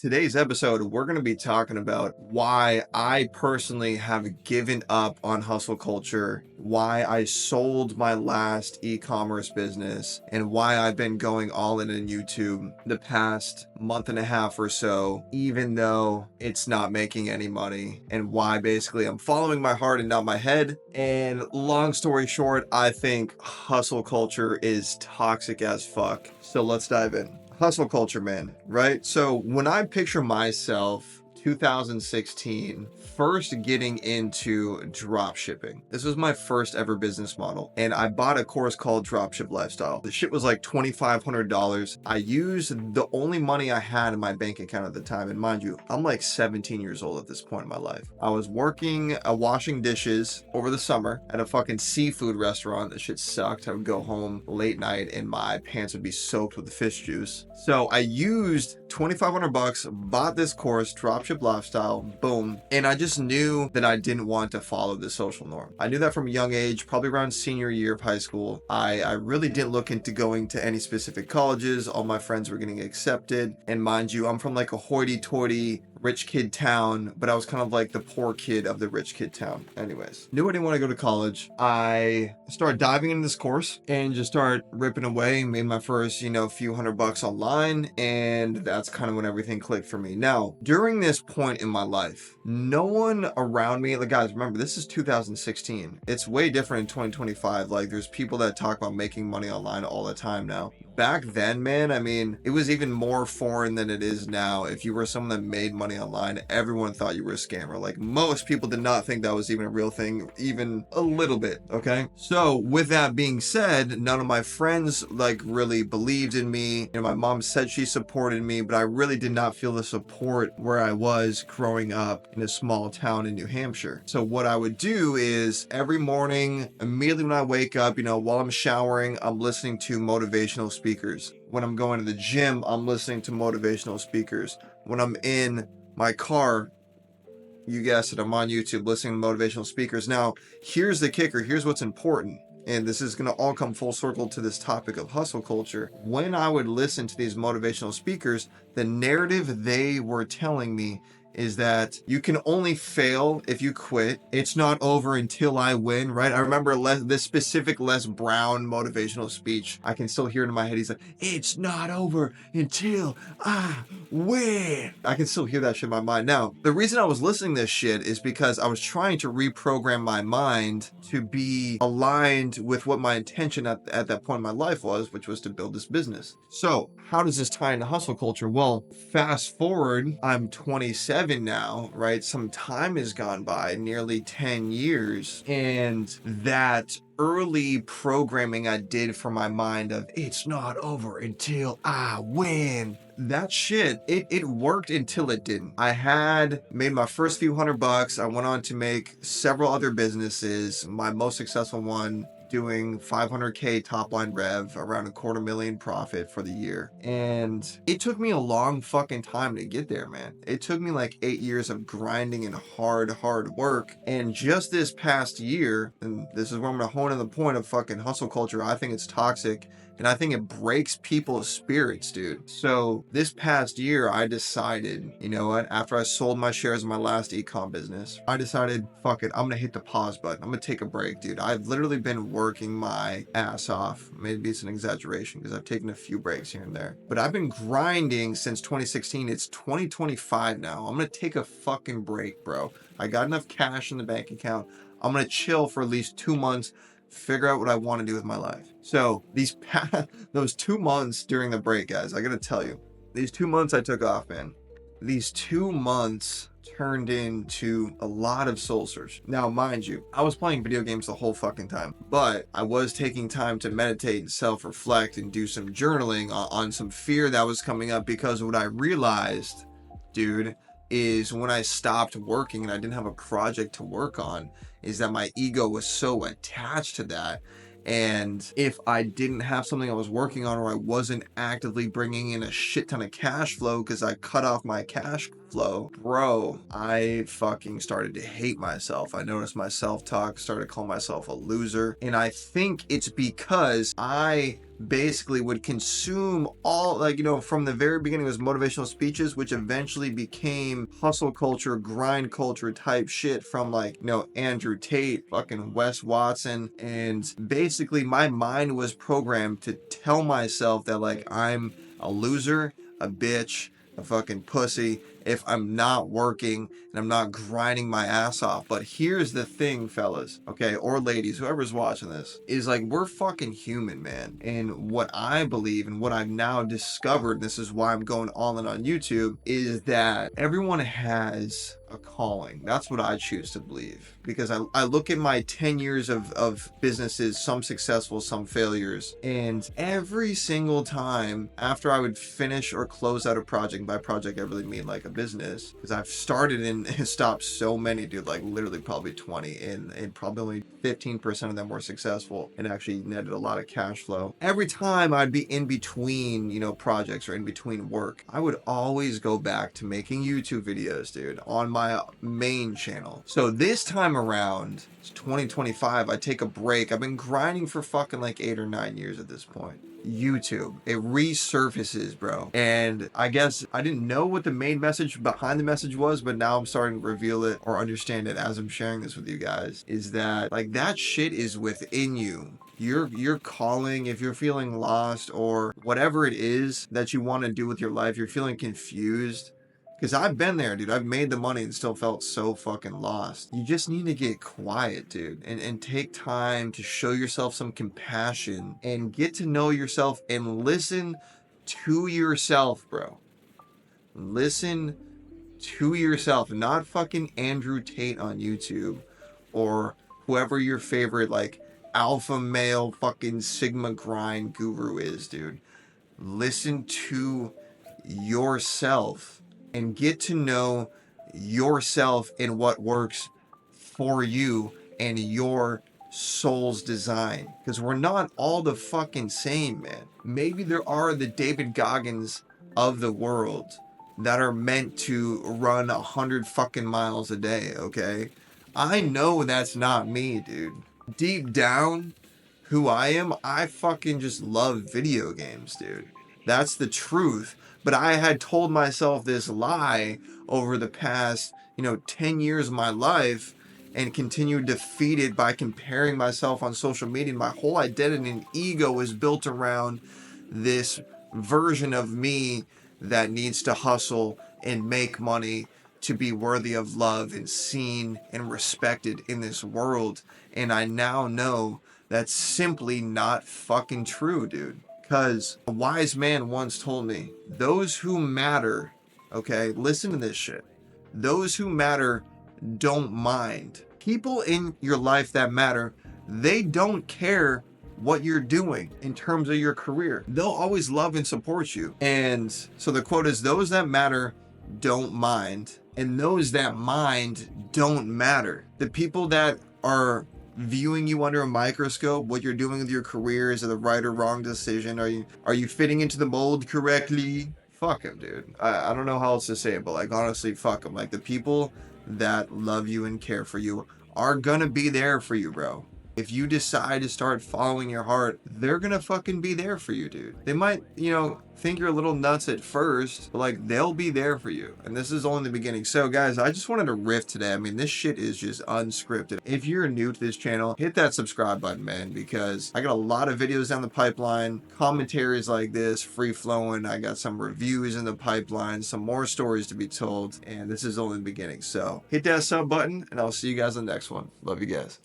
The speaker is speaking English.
Today's episode, we're going to be talking about why I personally have given up on hustle culture, why I sold my last e-commerce business, and why I've been going all in on YouTube the past month and a half or so, even though it's not making any money, and why basically I'm following my heart and not my head. And long story short, I think hustle culture is toxic as fuck. So let's dive in. Hustle culture, man, right? So when I picture myself 2016 first getting into drop shipping, this was my first ever business model, and I bought a course called Dropship Lifestyle. The shit was like $2,500. I used the only money I had in my bank account at the time, and mind you, I'm like 17 years old at this point in my life. I was working washing dishes over the summer at a fucking seafood restaurant. That shit sucked. I would go home late night and my pants would be soaked with the fish juice. So I used $2,500, bought this course, Dropship Lifestyle, boom. And I just knew that I didn't want to follow the social norm. I knew that from a young age, probably around senior year of high school. I really didn't look into going to any specific colleges. All my friends were getting accepted. And mind you, I'm from like a hoity-toity rich kid town, but I was kind of like the poor kid of the rich kid town. Anyways, knew I didn't want to go to college. I started diving into this course and just started ripping away, made my first, few $100 online. And that's kind of when everything clicked for me. Now, during this point in my life, no one around me, like guys, remember this is 2016. It's way different in 2025. Like there's people that talk about making money online all the time now. Back then, man, I mean, it was even more foreign than it is now. If you were someone that made money online, everyone thought you were a scammer. Like most people did not think that was even a real thing, even a little bit, okay? So with that being said, none of my friends like really believed in me. My mom said she supported me, but I really did not feel the support where I was growing up in a small town in New Hampshire. So what I would do is every morning, immediately when I wake up, while I'm showering, I'm listening to motivational speakers. When I'm going to the gym, I'm listening to motivational speakers. When I'm in my car, you guessed it, I'm on YouTube listening to motivational speakers. Now, here's the kicker. Here's what's important. And this is going to all come full circle to this topic of hustle culture. When I would listen to these motivational speakers, the narrative they were telling me is that you can only fail if you quit. It's not over until I win, right? I remember this specific Les Brown motivational speech. I can still hear it in my head. He's like, it's not over until I win. I can still hear that shit in my mind. Now, the reason I was listening to this shit is because I was trying to reprogram my mind to be aligned with what my intention at that point in my life was, which was to build this business. So how does this tie into hustle culture? Well, fast forward, I'm 27 now, right? Some time has gone by, nearly 10 years. And that early programming I did for my mind of it's not over until I win. That shit, it worked until it didn't. I had made my first few $100. I went on to make several other businesses. My most successful one doing 500K top line rev, around $250,000 profit for the year. And it took me a long fucking time to get there, man. It took me like 8 years of grinding and hard work. And just this past year, and this is where I'm gonna hone in the point of fucking hustle culture, I think it's toxic. And I think it breaks people's spirits, dude. So this past year, I decided, you know what? After I sold my shares in my last e-com business, I decided, fuck it, I'm gonna hit the pause button. I'm gonna take a break, dude. I've literally been working my ass off. Maybe it's an exaggeration because I've taken a few breaks here and there. But I've been grinding since 2016. It's 2025 now. I'm gonna take a fucking break, bro. I got enough cash in the bank account. I'm gonna chill for at least 2 months, figure out what I want to do with my life. So those 2 months during the break, guys, I gotta tell you, these 2 months I took off, man. These 2 months turned into a lot of soul search. Now, mind you, I was playing video games the whole fucking time, but I was taking time to meditate and self-reflect and do some journaling on some fear that was coming up, because what I realized, dude, is when I stopped working and I didn't have a project to work on, is that my ego was so attached to that. And if I didn't have something I was working on, or I wasn't actively bringing in a shit ton of cash flow because I cut off my cash flow, bro, I fucking started to hate myself. I noticed my self-talk, started calling myself a loser. And I think it's because I basically would consume all, like, you know, from the very beginning was motivational speeches, which eventually became hustle culture, grind culture type shit from, like, you know, Andrew Tate, fucking Wes Watson. And basically my mind was programmed to tell myself that, like, I'm a loser, a bitch, a fucking pussy if I'm not working and I'm not grinding my ass off. But here's the thing, fellas, okay, or ladies, whoever's watching this, is like, we're fucking human, man. And what I believe and what I've now discovered, this is why I'm going all in on YouTube, is that everyone has a calling. That's what I choose to believe, because I look at my 10 years of businesses, some successful, some failures, and every single time after I would finish or close out a project, by project I really mean like a business, because I've started and stopped so many, dude, like literally probably 20, and probably only 15% of them were successful and actually netted a lot of cash flow. Every time I'd be in between, you know, projects or in between work, I would always go back to making YouTube videos, dude, on my main channel. So this time around, it's 2025, I take a break. I've been grinding for fucking like 8 or 9 years at this point. YouTube, it resurfaces, bro. And I guess I didn't know what the main message behind the message was, but now I'm starting to reveal it or understand it as I'm sharing this with you guys, is that, like, that shit is within you. Your calling, if you're feeling lost or whatever it is that you want to do with your life, you're feeling confused. Because I've been there, dude. I've made the money and still felt so fucking lost. You just need to get quiet, dude, and take time to show yourself some compassion and get to know yourself and listen to yourself, bro. Listen to yourself, not fucking Andrew Tate on YouTube or whoever your favorite, like, alpha male fucking Sigma grind guru is, dude. Listen to yourself and get to know yourself and what works for you and your soul's design. Because we're not all the fucking same, man. Maybe there are the David Goggins of the world that are meant to run 100 fucking miles a day, okay? I know that's not me, dude. Deep down, who I am, I fucking just love video games, dude. That's the truth. But I had told myself this lie over the past, 10 years of my life, and continued to feed it by comparing myself on social media. My whole identity and ego is built around this version of me that needs to hustle and make money to be worthy of love and seen and respected in this world. And I now know that's simply not fucking true, dude. Because a wise man once told me, those who matter, okay, listen to this shit. Those who matter don't mind. People in your life that matter, they don't care what you're doing in terms of your career. They'll always love and support you. And so the quote is, those that matter don't mind, and those that mind don't matter. The people that are viewing you under a microscope, what you're doing with your career, is it the right or wrong decision? Are you fitting into the mold correctly? Fuck them, dude. I don't know how else to say it, but like, honestly, fuck them. Like, the people that love you and care for you are gonna be there for you, bro. If you decide to start following your heart, they're gonna fucking be there for you, dude. They might, think you're a little nuts at first, but like, they'll be there for you. And this is only the beginning. So guys, I just wanted to riff today. I mean, this shit is just unscripted. If you're new to this channel, hit that subscribe button, man, because I got a lot of videos down the pipeline, commentaries like this, free flowing. I got some reviews in the pipeline, some more stories to be told, and this is only the beginning. So hit that sub button, and I'll see you guys on the next one. Love you guys.